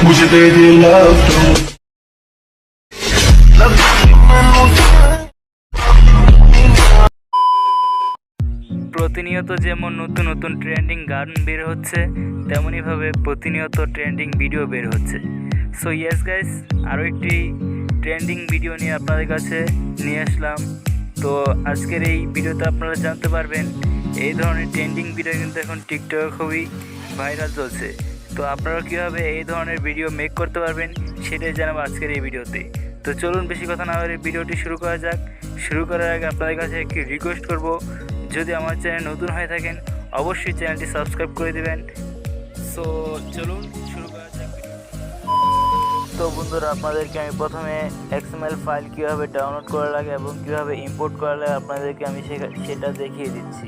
मुझे दे दे love तो প্রতিনিয়ত যেমন নতুন নতুন ট্রেন্ডিং গান বের হচ্ছে, তেমনইভাবে প্রতিনিয়ত ট্রেন্ডিং ভিডিও বের হচ্ছে। সো ইয়েস গাইস, আরও একটি ট্রেন্ডিং ভিডিও নিয়ে আপনাদের কাছে নিয়ে আসলাম। তো আজকের এই ভিডিওতে আপনারা জানতে পারবেন এই ধরনের ট্রেন্ডিং ভিডিও কিন্তু এখন টিকটকে খুবই ভাইরাল চলছে। তো আপনারা কীভাবে এই ধরনের ভিডিও মেক করতে পারবেন সেটাই জানাবো আজকের এই ভিডিওতে। তো চলুন বেশি কথা না বলে ভিডিওটি শুরু করা যাক। শুরু করার আগে আপনাদের কাছে একটি রিকোয়েস্ট করব, যদি আমার চ্যানেল নতুন হয়ে থাকেন অবশ্যই চ্যানেলটি সাবস্ক্রাইব করে দেবেন। সো চলুন শুরু করা যাক। তো বন্ধুরা, আপনাদেরকে আমি প্রথমে XML ফাইল কীভাবে ডাউনলোড করা লাগে এবং কীভাবে ইম্পোর্ট করা লাগে আপনাদেরকে আমি সেটা দেখিয়ে দিচ্ছি।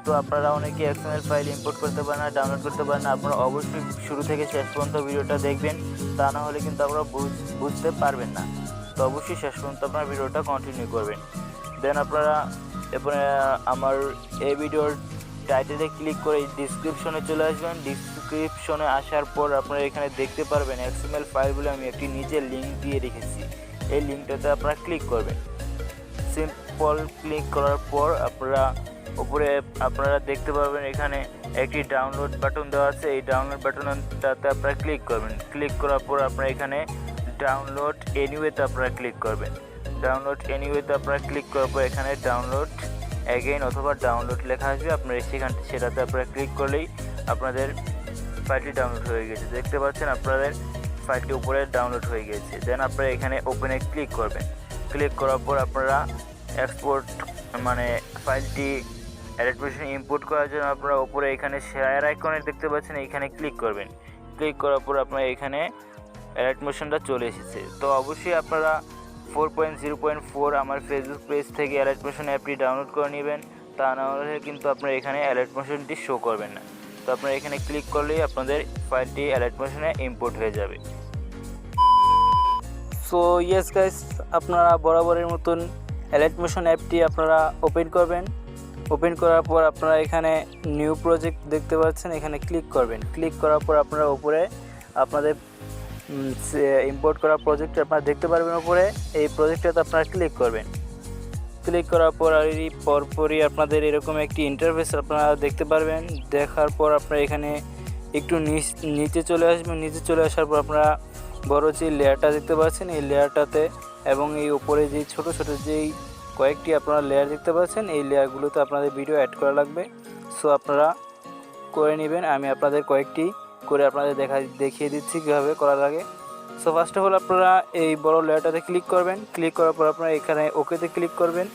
তো আপনারা অনেকে XML ফাইল ইম্পোর্ট করতে পারেন না, ডাউনলোড করতে পারেন না। আপনারা অবশ্যই শুরু থেকে শেষ পর্যন্ত ভিডিওটা দেখবেন, তা না হলে কিন্তু আপনারা বুঝতে পারবেন না। তো অবশ্যই শেষ পর্যন্ত আপনারা ভিডিওটা কন্টিনিউ করবেন। দেন আপনারা এরপরে আমার এই ভিডিওর টাইটেলে ক্লিক করে ডিসক্রিপশনে চলে আসবেন। ডিসক্রিপশনে আসার পর আপনারা এখানে দেখতে পারবেন XML ফাইলগুলো আমি একটি নিজের লিঙ্ক দিয়ে রেখেছি। এই লিঙ্কটাতে আপনারা ক্লিক করবেন। সিম্পল ক্লিক করার পর আপনারা দেখতে পারবেন এখানে একটি ডাউনলোড বাটন দেওয়া আছে। এই ডাউনলোড বাটনটাতে আপনারা ক্লিক করবেন। ক্লিক করার পর আপনারা এখানে ডাউনলোড এনিওয়েতে আপনারা ক্লিক করবেন। ডাউনলোড এনিওয়েতে আপনারা ক্লিক করার পর এখানে ডাউনলোড অ্যাগেইন অথবা ডাউনলোড লেখা আসবে। আপনারা সেটাতে আপনারা ক্লিক করলেই আপনাদের ফাইলটি ডাউনলোড হয়ে গেছে। দেখতে পাচ্ছেন আপনাদের ফাইলটি উপরে ডাউনলোড হয়ে গেছে। দেন আপনারা এখানে ওপেনে ক্লিক করবেন। ক্লিক করার পর আপনারা এক্সপোর্ট ফাইলটি অ্যালাইট মোশনে ইম্পোর্ট করার জন্য আপনারা উপরে এখানে শেয়ার আইকনে দেখতে পাচ্ছেন, এইখানে ক্লিক করবেন। ক্লিক করার পর আপনারা এখানে অ্যালাইট মোশনটা চলে এসেছে। তো অবশ্যই আপনারা 4.0.4 আমার ফেসবুক পেজ থেকে অ্যালাইট মোশন অ্যাপটি ডাউনলোড করে নেবেন, তা না হলে কিন্তু আপনারা এখানে অ্যালাইট মোশনটি শো করবেন না। তো আপনারা এখানে ক্লিক করলেই আপনাদের ফাইলটি অ্যালাইট মোশনে ইম্পোর্ট হয়ে যাবে। সো ইয়েস গাইস, আপনারা বরাবরের মতন অ্যালাইট মোশন অ্যাপটি আপনারা ওপেন করবেন। ওপেন করার পর আপনারা এখানে নিউ প্রজেক্ট দেখতে পাচ্ছেন, এখানে ক্লিক করবেন। ক্লিক করার পর আপনারা উপরে আপনাদের ইম্পোর্ট করা প্রজেক্ট আপনারা দেখতে পারবেন। উপরে এই প্রজেক্টটাতে আপনারা ক্লিক করবেন। ক্লিক করার পর পরপরই আপনাদের এরকম একটি ইন্টারফেস আপনারা দেখতে পারবেন। দেখার পর আপনারা এখানে একটু নিচে চলে আসবেন। নিচে চলে আসার পর আপনারা বড় যে লেয়ারটা দেখতে পাচ্ছেন, এই লেয়ারটাতে এবং এই উপরে যে ছোট ছোট যেই কয়েকটি আপনারা লেয়ার দেখতে পাচ্ছেন, এই লেয়ারগুলোতে আপনাদের ভিডিও অ্যাড করা লাগবে। সো আপনারা করে নেবেন। আমি আপনাদের কয়েকটি করে আপনাদের দেখিয়ে দিচ্ছি কীভাবে করা লাগে। সো ফার্স্ট অফ অল আপনারা এই বড় লেয়ারটাতে ক্লিক করবেন। ক্লিক করার পর আপনারা এখানে ওকেতে ক্লিক করবেন।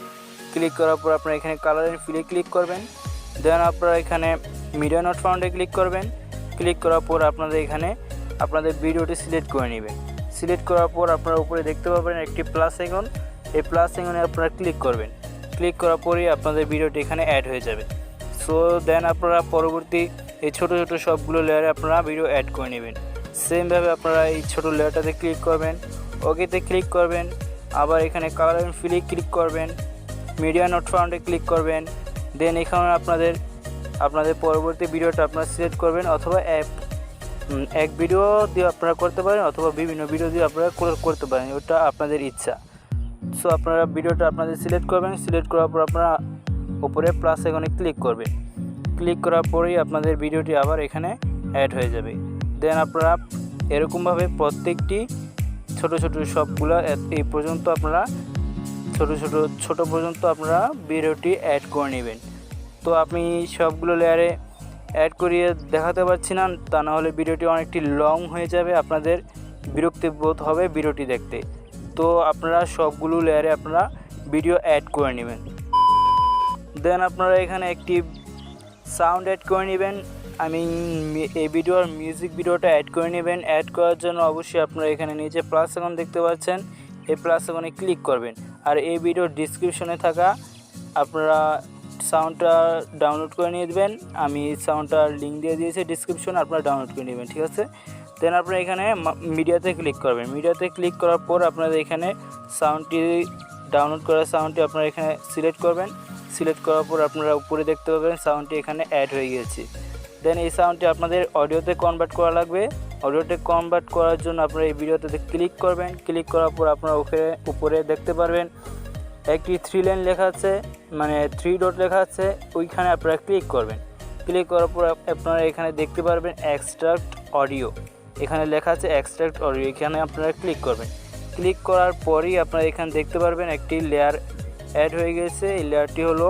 ক্লিক করার পর আপনারা এখানে কালার অ্যান্ড ফিলে ক্লিক করবেন। দেন আপনারা এখানে মিডিয়া নট ফাউন্ডে ক্লিক করবেন। ক্লিক করার পর আপনাদের এখানে আপনাদের ভিডিওটি সিলেক্ট করে নেবেন। সিলেক্ট করার পর আপনারা উপরে দেখতে পাবেন একটি প্লাস আইকন, এই প্লাস আইকনে আপনারা ক্লিক করবেন। ক্লিক করার পরেই আপনাদের ভিডিওটি এখানে অ্যাড হয়ে যাবে। সো দেন আপনারা পরবর্তী এই ছোটো ছোটো সবগুলো লেয়ারে আপনারা ভিডিও অ্যাড করে নেবেন। সেমভাবে আপনারা এই ছোটো লেয়ারটাতে ক্লিক করবেন, ওকেতে ক্লিক করবেন, আবার এখানে কালার অ্যান্ড ফিলে ক্লিক করবেন, মিডিয়া নট ফাউন্ডে ক্লিক করবেন। দেন এখানে আপনাদের পরবর্তী ভিডিওটা আপনারা সিলেক্ট করবেন, অথবা এক ভিডিও দিয়ে আপনারা করতে পারেন অথবা বিভিন্ন ভিডিও দিয়ে আপনারা করতে পারেন, ওটা আপনাদের ইচ্ছা। সো আপনারা ভিডিওটা আপনাদের সিলেক্ট করবেন। সিলেক্ট করার পর আপনারা উপরে প্লাস আইকনে ক্লিক করবেন। ক্লিক করার পরেই আপনাদের ভিডিওটি আবার এখানে অ্যাড হয়ে যাবে। দেন আপনারা এরকমভাবে প্রত্যেকটি ছোট ছোট সবগুলো এই পর্যন্ত আপনারা ছোট পর্যন্ত আপনারা ভিডিওটি অ্যাড করে নেবেন। তো আমি সবগুলো লেয়ারে অ্যাড করিয়ে দেখাতে পারছি না, তা না হলে ভিডিওটি অনেকটি লং হয়ে যাবে, আপনাদের বিরক্তি বোধ হবে ভিডিওটি দেখতে। তো আপনারা সবগুলো লেয়ারে আপনারা ভিডিও অ্যাড করে নেবেন। দেন আপনারা এখানে একটি সাউন্ড অ্যাড করে নেবেন। আমি এই ভিডিওর মিউজিক ভিডিওটা অ্যাড করে নেবেন। অ্যাড করার জন্য অবশ্যই আপনারা এখানে নিচে প্লাস আইকন দেখতে পাচ্ছেন, এই প্লাস আইকনে ক্লিক করবেন। আর এই ভিডিওর ডিসক্রিপশনে থাকা আপনারা সাউন্ডটা ডাউনলোড করে নিয়ে দেবেন। আমি সাউন্ডটার লিঙ্ক দিয়ে দিয়েছি ডিসক্রিপশনে, আপনারা ডাউনলোড করে নেবেন, ঠিক আছে। দেন আপনারা এখানে মিডিয়াতে ক্লিক করবেন। মিডিয়াতে ক্লিক করার পর আপনারা এখানে সাউন্ডটি ডাউনলোড করা সাউন্ডটি আপনারা এখানে সিলেক্ট করবেন। সিলেক্ট করার পর আপনারা উপরে দেখতে পাবেন সাউন্ডটি এখানে অ্যাড হয়ে গিয়েছে। দেন এই সাউন্ডটি আপনাদের অডিওতে কনভার্ট করা লাগবে। অডিওতে কনভার্ট করার জন্য আপনারা এই ভিডিওতে ক্লিক করবেন। ক্লিক করার পর আপনারা উপরে দেখতে পারবেন একটি 3 লাইন লেখা আছে, মানে 3 ডট লেখা আছে, ওইখানে আপনারা ক্লিক করবেন। ক্লিক করার পর আপনারা এখানে দেখতে পারবেন এক্সট্রাক্ট অডিও, এখানে লেখা আছে এক্সট্রাক্ট অডিও, এখানে আপনারা ক্লিক করবেন। ক্লিক করার পরই আপনারা এখানে দেখতে পারবেন একটি লেয়ার অ্যাড হয়ে গেছে। এই লেয়ারটি হলো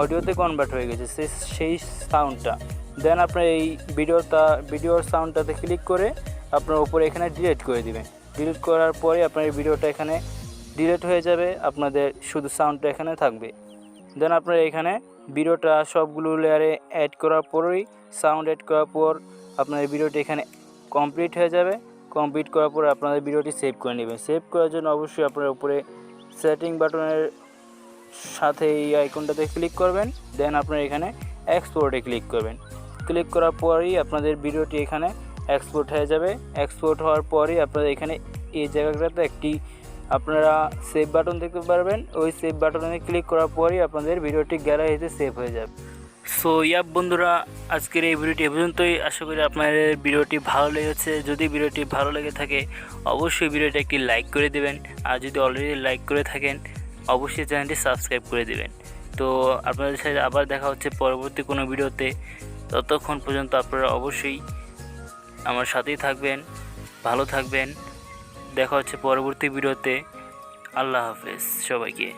অডিওতে কনভার্ট হয়ে গেছে সেই সাউন্ডটা। দেন আপনার এই ভিডিওর সাউন্ডটাতে ক্লিক করে আপনার উপরে এখানে ডিলিট করে দিবেন। ডিলিট করার পরে আপনার এই ভিডিওটা এখানে ডিলিট হয়ে যাবে, আপনাদের শুধু সাউন্ডটা এখানে থাকবে। দেন আপনারা এখানে ভিডিওটা সবগুলো লেয়ারে অ্যাড করার পরেই সাউন্ড অ্যাড করার পর আপনার এই ভিডিওটি এখানে কমপ্লিট হয়ে যাবে। কমপ্লিট করার পর আপনাদের ভিডিওটি সেভ করে নেবেন। সেভ করার জন্য অবশ্যই আপনার উপরে সেটিং বাটনের সাথে এই আইকনটাতে ক্লিক করবেন। দেন আপনারা এখানে এক্সপোর্টে ক্লিক করবেন। ক্লিক করার পরেই আপনাদের ভিডিওটি এখানে এক্সপোর্ট হয়ে যাবে। এক্সপোর্ট হওয়ার পরেই আপনারা এখানে এই জায়গাটাতে একটি আপনারা সেভ বাটন দেখতে পারবেন। ওই সেভ বাটনে ক্লিক করার পরেই আপনাদের ভিডিওটি গ্যালারিতে সেভ হয়ে যাবে। সো বন্ধুরা, আজকের এই ভিডিওটি এ পর্যন্তই। আশা করি আপনাদের ভিডিওটি ভালো লেগেছে। যদি ভিডিওটি ভালো লেগে থাকে অবশ্যই ভিডিওটি একটি লাইক করে দেবেন, আর যদি অলরেডি লাইক করে থাকেন অবশ্যই চ্যানেলটি সাবস্ক্রাইব করে দেবেন। তো আপনাদের সাথে আবার দেখা হচ্ছে পরবর্তী কোনো ভিডিওতে। ততক্ষণ পর্যন্ত আপনারা অবশ্যই আমার সাথেই থাকবেন, ভালো থাকবেন। দেখা হচ্ছে পরবর্তী ভিডিওতে। আল্লাহ হাফেজ সবাইকে।